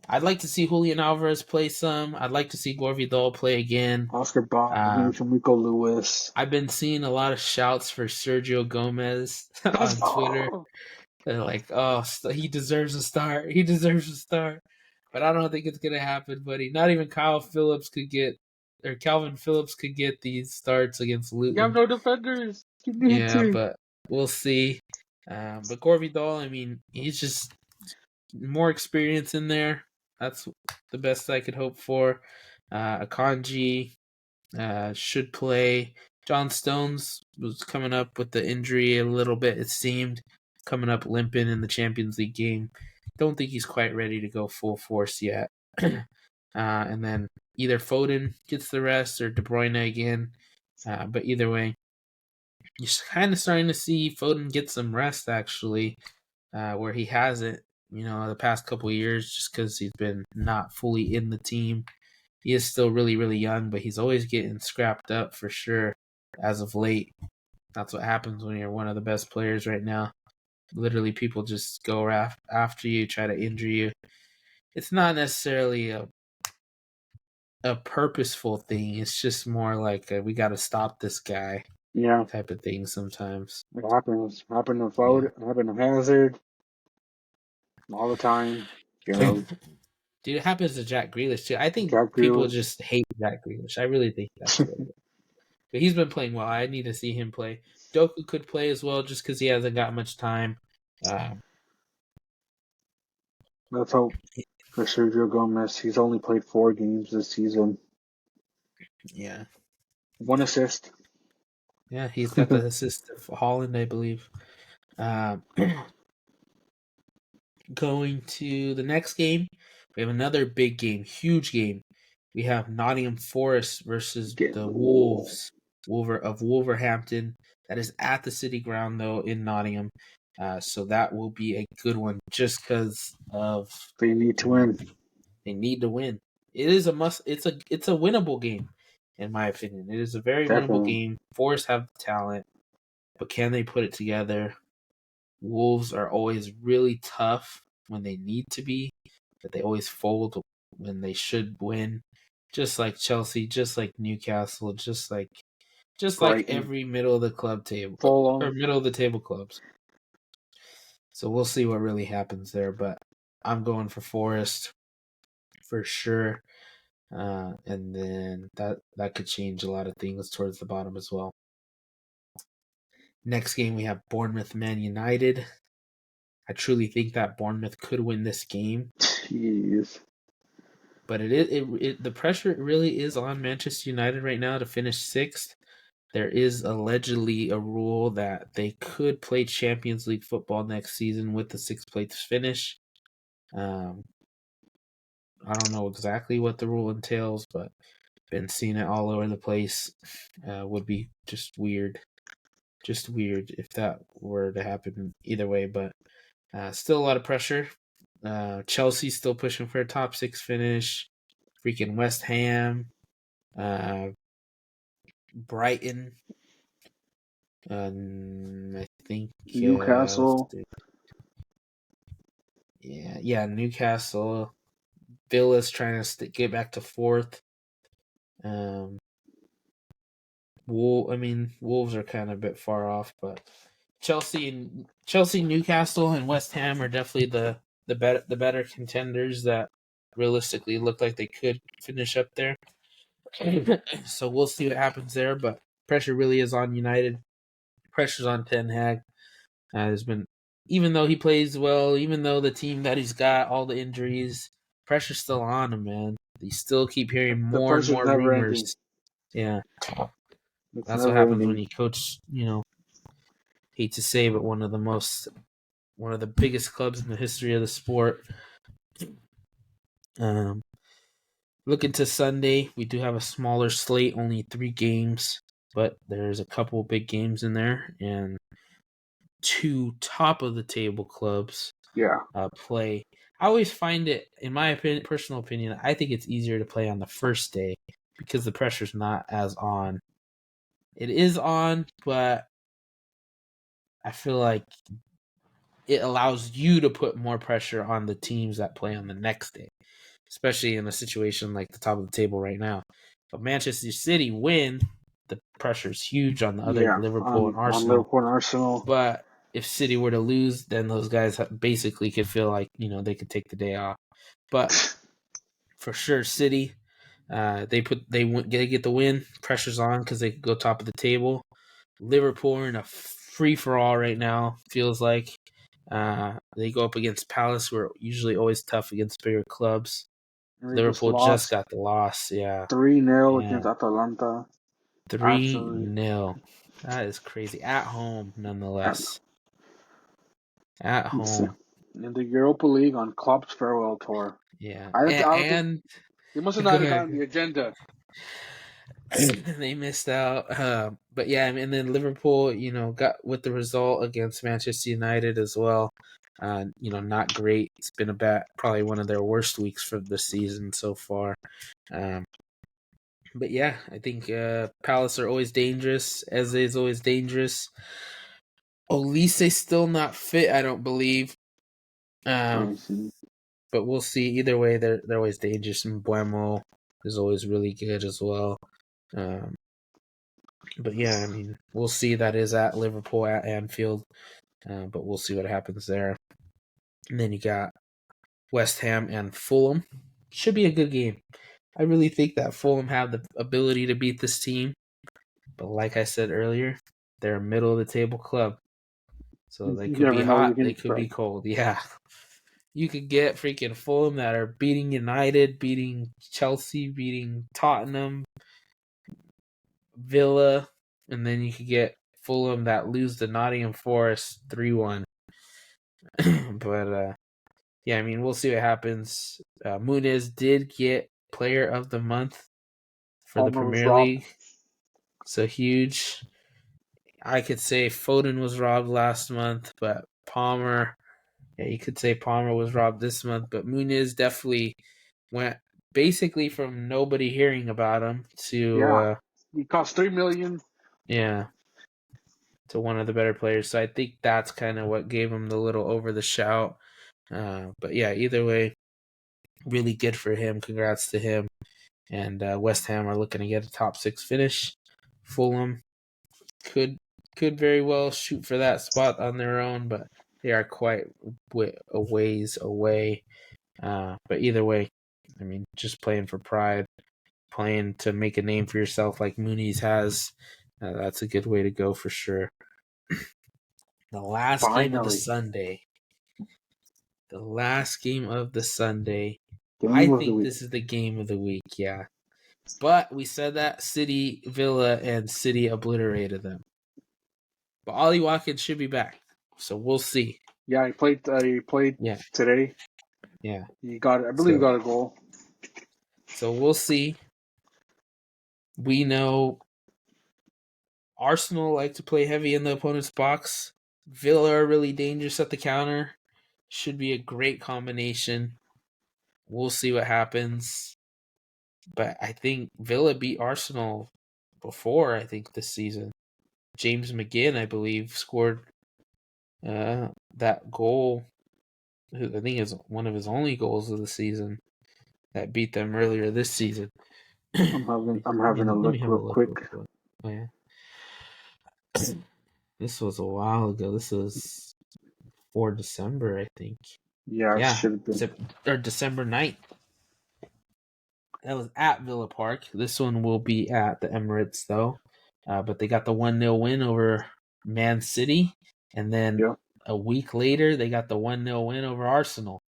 I'd like to see Julian Alvarez play some. I'd like to see Gorvidal play again. Oscar Bob. We Uh, need some Rico Lewis. I've been seeing a lot of shouts for Sergio Gomez Let's on Twitter. go. They're like, "Oh, he deserves a start. He deserves a start." But I don't think it's gonna happen, buddy. Not even Calvin Phillips could get these starts against You have Luton. no defenders. You need Yeah, to. but we'll see. But Gorvidal, I mean, he's just more experience in there. That's the best I could hope for. Akanji should play. John Stones was coming up with the injury a little bit, it seemed, coming up limping in the Champions League game. Don't think he's quite ready to go full force yet. And then either Foden gets the rest or De Bruyne again. But either way, you're kind of starting to see Foden get some rest actually, where he hasn't, the past couple of years, just because he's been not fully in the team. He is still really, really young, but he's always getting scrapped up for sure as of late. That's what happens when you're one of the best players right now. Literally, people just go after you, try to injure you. It's not necessarily a purposeful thing. It's just more like we got to stop this guy Yeah, type of thing sometimes. it happens. Happened to Yeah. Foden, happened to Hazard all the time. You know, Dude, it happens to Jack Grealish too. I think Jack people Grealish. just hate Jack Grealish. I really think that's what it is. But he's been playing well. I need to see him play. Doku could play as well just because he hasn't got much time. Um, Let's hope for Sergio Gomez. He's only played 4 games this season. yeah. 1 assist. Yeah, he's got the assist of Holland, I believe. Um, going to the next game, we have another big game, huge game. We have Nottingham Forest versus Getting the oh, Wolves, of Wolverhampton. That is at the City Ground though in Nottingham, so that will be a good one just because of they need to uh, win. they need to win. It is a must. It's a winnable game, in my opinion. It is a very winnable Definitely. game. Forest have the talent, but can they put it together? Wolves are always really tough when they need to be, but they always fold when they should win. Just like Chelsea, just like Newcastle, just like Brighton. every middle of the club table or Fulham. middle of the table clubs. So we'll see what really happens there, but I'm going for Forest for sure. And then that could change a lot of things towards the bottom as well. Next game we have Bournemouth Man United. I truly think that Bournemouth could win this game, Jeez. but the pressure really is on Manchester United right now to finish sixth. There is allegedly a rule that they could play Champions League football next season with the sixth place finish. Um, I don't know exactly what the rule entails, but been seeing it all over the place. Would be just weird if that were to happen either way. But still a lot of pressure. Chelsea still pushing for a top six finish. Freaking West Ham, uh, Brighton. I think Newcastle. yeah, Newcastle. Villa's trying to get back to fourth. Um, Wolves are kind of a bit far off, but Chelsea, Newcastle, and West Ham are definitely the better contenders that realistically look like they could finish up there. So we'll see what happens there, but pressure really is on United. Pressure's on Ten Hag. There's been, even though he plays well, even though the team that he's got, all the injuries, pressure's still on him, man. They still keep hearing The more and pressure's more never ending. rumors. Yeah, It's that's what never happens when ending. you coach. Hate to say, but one of the biggest clubs in the history of the sport. Um, Looking to Sunday, we do have a smaller slate, only 3 games, but there's a couple big games in there, and 2 top of the table clubs Yeah. play. I always find it, in my personal opinion, I think it's easier to play on the first day because the pressure's not as on. It is on, but I feel like it allows you to put more pressure on the teams that play on the next day, especially in a situation like the top of the table right now. If Manchester City win, the pressure is huge on the other Yeah. Liverpool and On Arsenal. Liverpool and Arsenal. But if City were to lose, then those guys basically could feel like they could take the day off. But for sure, City, they get the win. Pressure's on because they could go top of the table. Liverpool are in a free for all right now. Feels like they go up against Palace, who are usually always tough against bigger clubs. And they just Liverpool just lost got the loss. Yeah, 3-0 yeah, against Atalanta. 3 Absolutely. 0 That is crazy. At home, And nonetheless. At it's home. in the Europa League on Klopp's farewell tour. Yeah, I don't think and they must have not go had it ahead. on the agenda. They missed out. But yeah, and then Liverpool, got with the result against Manchester United as well. Not great. It's been probably one of their worst weeks for the season so far. Um, but yeah, I think Palace are always dangerous. Eze is always dangerous. Olise still not fit, I don't believe. Um, I see. but we'll see. Either way, they're always dangerous. And Buemo is always really good as well. Um, but yeah, I mean, we'll see. That is at Liverpool at Anfield, but we'll see what happens there. And then you got West Ham and Fulham. Should be a good game. I really think that Fulham have the ability to beat this team, but like I said earlier, they're a middle of the table club, so they You could be never know. You hot, they can could be cold. Yeah, you could get freaking Fulham that are beating United, beating Chelsea, beating Tottenham, Villa, and then you could get Fulham that lose to Nottingham Forest 3-1. But yeah, I mean, we'll see what happens. Muniz did get Player of the Month for the Palmer was Premier robbed. League, so huge. I could say Foden was robbed last month, but Palmer, yeah, you could say Palmer was robbed this month, but Muniz definitely went basically from nobody hearing about him to Yeah, he cost $3 million. yeah, to one of the better players. So I think that's kind of what gave him the little over the shout. But yeah, either way, really good for him. Congrats to him. And West Ham are looking to get a top 6 finish. Fulham could very well shoot for that spot on their own, but they are quite a ways away. But either way, I mean, just playing for pride, playing to make a name for yourself like Muniz has, that's a good way to go for sure. The last game of the Finally, Sunday. The last game of the Sunday. I game of the think week. this is the game of the week, yeah. But we said that City, Villa, and City obliterated them. But Ollie Watkins should be back, so we'll see. Yeah, he played. He played Yeah, today. yeah. He got. I believe he So, got a goal. so we'll see. We know Arsenal like to play heavy in the opponent's box. Villa are really dangerous at the counter. Should be a great combination. We'll see what happens. But I think Villa beat Arsenal before, I think, this season. James McGinn, I believe, scored that goal. I think is one of his only goals of the season that beat them earlier this season. I'm having. I'm let me having a let me look have a real look real quick. quick. Oh yeah, this was a while ago. This was for December, I think. Yeah, it Yeah, should have been. or December 9th. That was at Villa Park. This one will be at the Emirates though. But they got the 1-0 win over Man City, and then Yeah. a week later they got the 1-0 win over Arsenal.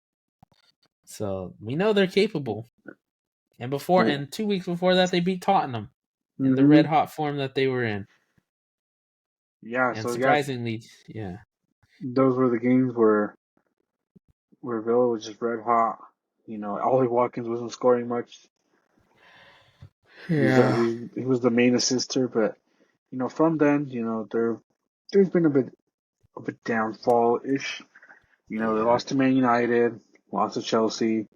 So we know they're capable. And 2 weeks before that, they beat Tottenham in the Mm-hmm. red hot form that they were in. Yeah. And So yeah, surprisingly, yeah, those were the games where Villa was just red hot. Ollie Watkins wasn't scoring much. yeah, He was the main assister, but from then, there's been a bit downfall ish. They yeah. lost to Man United, lost to Chelsea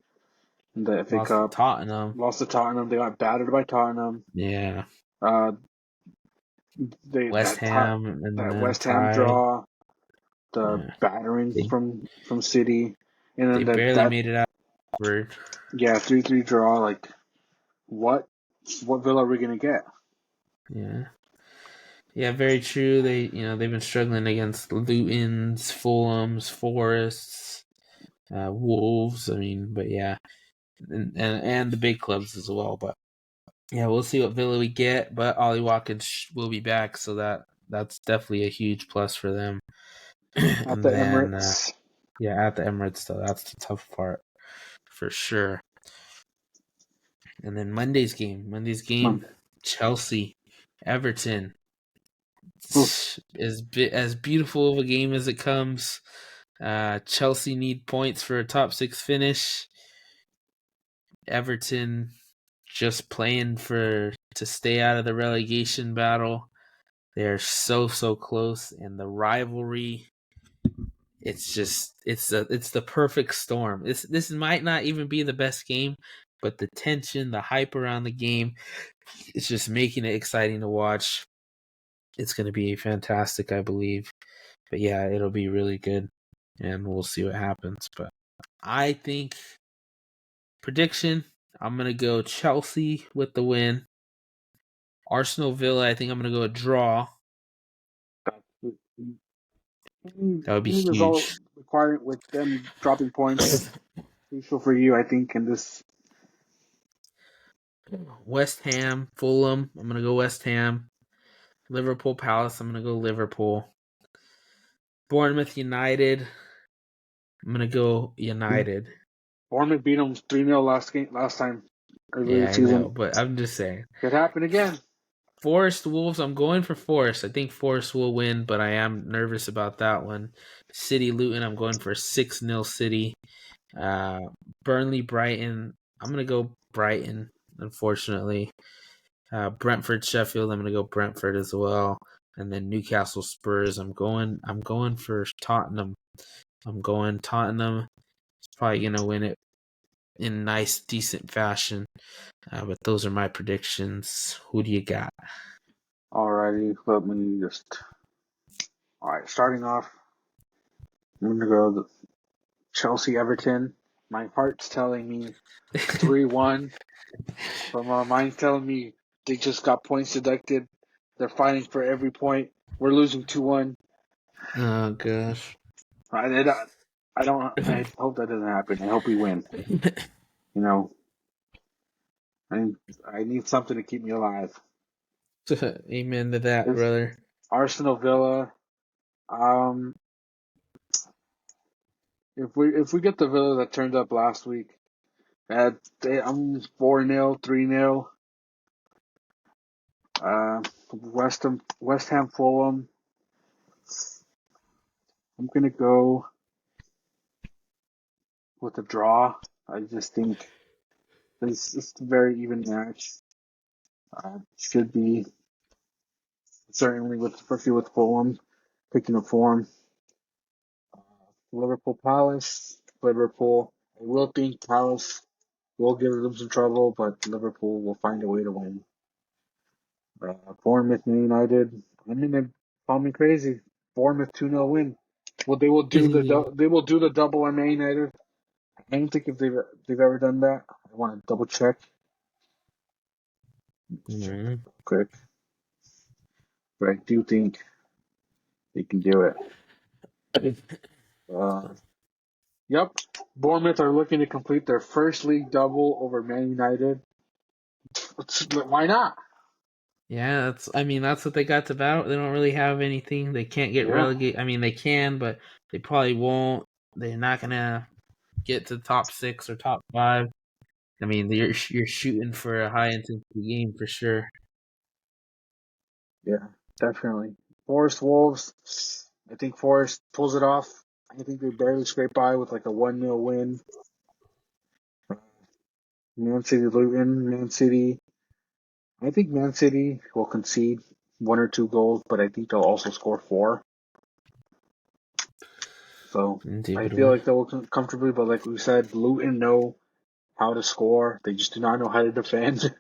in the FA Lost to Cup, Tottenham. lost to Tottenham. They got battered by Tottenham. Yeah, Uh, they West Ham, and that then West Ham tied. draw, the Yeah, battering they from City, and they then barely that made it out. Bird. yeah 3-3 draw. Like what what Villa are we gonna get? Yeah, yeah, very true. They've been struggling against Luton's, Fulham's, Forests, Wolves. I mean, but yeah, and the big clubs as well. But yeah, we'll see what Villa we get. But Ollie Watkins will be back, so that's definitely a huge plus for them. At And the then Emirates, yeah, at the Emirates though, that's the tough part for sure. And then Monday's game, Monday. Chelsea, Everton. Oof. As beautiful of a game as it comes. Chelsea need points for a top 6 finish. Everton just playing for to stay out of the relegation battle. They're so close, and the rivalry. It's the perfect storm. This might not even be the best game, but the tension, the hype around the game, it's just making it exciting to watch. It's going to be fantastic, I believe. But yeah, it'll be really good, and we'll see what happens. But I think prediction, I'm going to go Chelsea with the win. Arsenal Villa, I think I'm going to go a draw. That would be Any result huge. required with them dropping points crucial for you, I think, in this. West Ham, Fulham, I'm going to go West Ham. Liverpool Palace, I'm going to go Liverpool. Bournemouth United, I'm going to go United. Bournemouth beat them 3-0 last time earlier Yeah, this I know, season. but I'm just saying. Could happen again. Forest Wolves, I'm going for Forest. I think Forest will win, but I am nervous about that one. City Luton, I'm going for 6-0 City. Uh, Burnley Brighton, I'm going to go Brighton, unfortunately. Brentford Sheffield, I'm going to go Brentford as well. And then Newcastle Spurs, I'm going for Tottenham. I'm going Tottenham. It's probably going to win it in nice, decent fashion. But those are my predictions. Who do you got? Alrighty, let me just. Alright, starting off, I'm going to go Chelsea Everton. My heart's telling me 3-1, but my mind's telling me they just got points deducted. They're fighting for every point. We're losing 2-1. Oh gosh. I hope that doesn't happen. I hope we win. You know, I I need something to keep me alive. Amen to that, It's brother. Arsenal Villa. Um, if we get the Villa that turned up last week, I'm 4-0, 3-0. West Ham Fulham. I'm gonna go with a draw. I just think it's a very even match. Should be certainly especially with Fulham picking up form. Liverpool Palace. Liverpool. I will think Palace will give them some trouble, but Liverpool will find a way to win. Bournemouth Man United. I mean, they call me crazy. Bournemouth 2-0 win. Well, they will do the double on Man United. I don't think if they've ever done that. I want to double check. Let's check Mhm. real quick, but I do think they can do it. Uh, yep, Bournemouth are looking to complete their first league double over Man United. Why not? Yeah, that's what they got to battle. They don't really have anything. They can't get Yeah, relegated. I mean, they can, but they probably won't. They're not gonna get to the top 6 or top 5. I mean, you're shooting for a high intensity game for sure. yeah, definitely. Forest Wolves. I think Forest pulls it off. I think they barely scrape by with like a 1-0 win. Man City Luton. Man City. I think Man City will concede 1 or 2 goals, but I think they'll also score 4. So I feel Indubitably. like they'll comfortably, but like we said, Luton know how to score. They just do not know how to defend,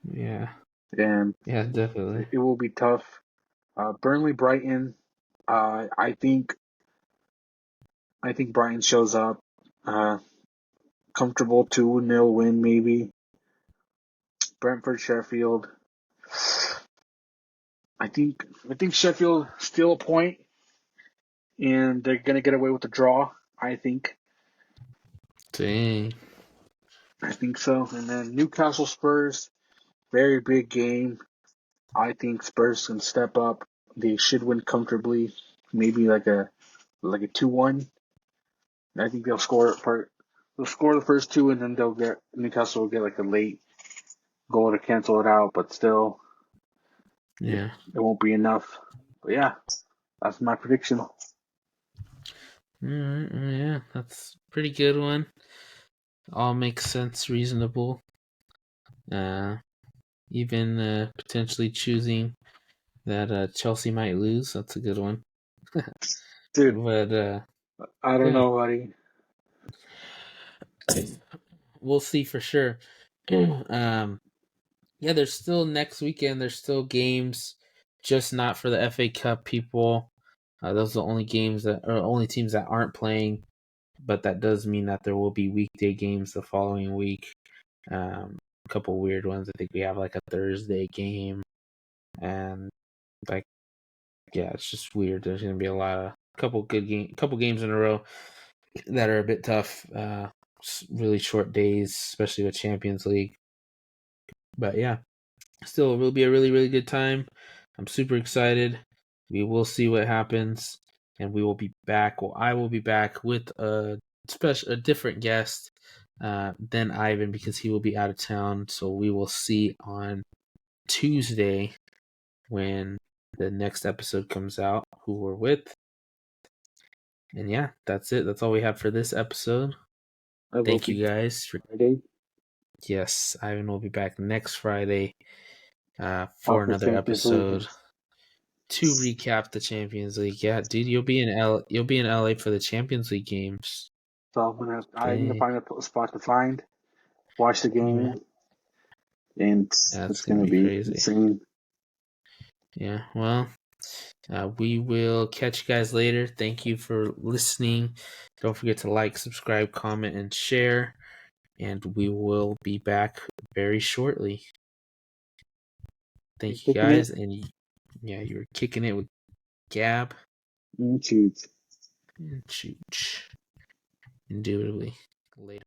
Yeah. and Yeah, definitely. it will be tough. Burnley Brighton. I think Brighton shows up. Uh, Comfortable 2-0 win maybe. Brentford Sheffield. I think Sheffield steal a point, and they're gonna get away with the draw. I think. Dang. I think so. And then Newcastle Spurs. Very big game. I think Spurs can step up. They should win comfortably. Maybe like a 2-1. I think they'll score the first two and then Newcastle will get like a late goal to cancel it out, but still it, Yeah. it won't be enough. But yeah, that's my prediction. Yeah, that's a pretty good one. All makes sense, reasonable. Uh, even potentially choosing that Chelsea might lose. That's a good one. Dude, But I don't yeah, know, buddy. we'll see for sure. um, yeah, there's still next weekend. There's still games, just not for the FA Cup people. Those are the only games that, or only teams that aren't playing. But that does mean that there will be weekday games the following week. A couple weird ones. I think we have like a Thursday game, and like, yeah, it's just weird. There's gonna be a lot of couple games in a row that are a bit tough. Really short days, especially with Champions League. But yeah, still, it will be a really, really good time. I'm super excited. We will see what happens, and we will be back. Well, I will be back with a different guest than Ivan because he will be out of town. So we will see on Tuesday when the next episode comes out who we're with. And yeah, that's it. That's all we have for this episode. I will Thank be you back guys for. Friday. Yes, Ivan will be back next Friday for After another Champions League. episode to recap the Champions League. Yeah, dude, you'll be in LA for the Champions League games. So I'm gonna Dang. find a spot to watch the Yeah, game, and that's it's gonna gonna be be crazy. insane. Yeah, well, we will catch you guys later. Thank you for listening. Don't forget to like, subscribe, comment, and share. And we will be back very shortly. You're Thank you kicking it. guys. And yeah, you were kicking it with Gab Shoot. and Chooch. Indubitably. Later.